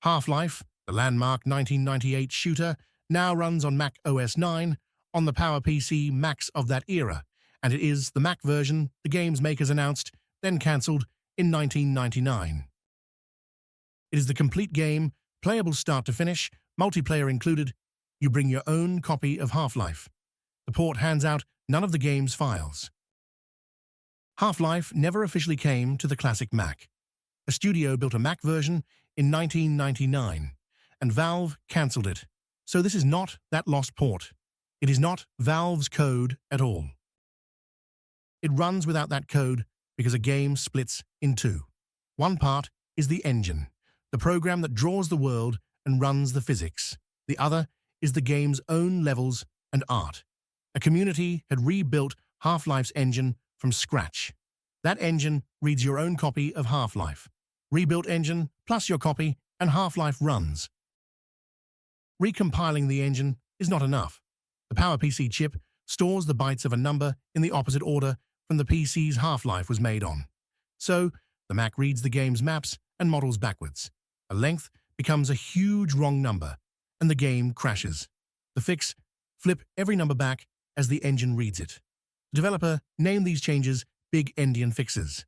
Half-Life, the landmark 1998 shooter, now runs on Mac OS 9 on the PowerPC Macs of that era, and it is the Mac version the game's makers announced, then cancelled in 1999. It is the complete game, playable start to finish, multiplayer included. You bring your own copy of Half-Life. The port hands out none of the game's files. Half-Life never officially came to the classic Mac. A studio built a Mac version in 1999, and Valve cancelled it. So this is not that lost port. It is not Valve's code at all. It runs without that code because a game splits in two. One part is the engine, the program that draws the world and runs the physics. The other is the game's own levels and art. A community had rebuilt Half-Life's engine from scratch. That engine reads your own copy of Half-Life. Rebuilt engine plus your copy and Half-Life runs. Recompiling the engine is not enough. The PowerPC chip stores the bytes of a number in the opposite order from the PC's Half-Life was made on. So, the Mac reads the game's maps and models backwards. A length becomes a huge wrong number, and the game crashes. The fix: flip every number back as the engine reads it. The developer named these changes big-endian fixes.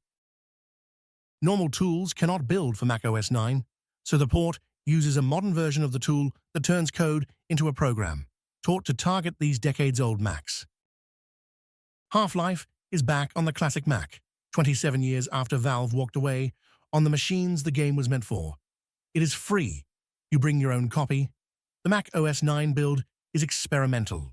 Normal tools cannot build for Mac OS 9, so the port uses a modern version of the tool that turns code into a program, taught to target these decades-old Macs. Half-Life is back on the classic Mac, 27 years after Valve walked away on the machines the game was meant for. It is free. You bring your own copy. The Mac OS 9 build is experimental.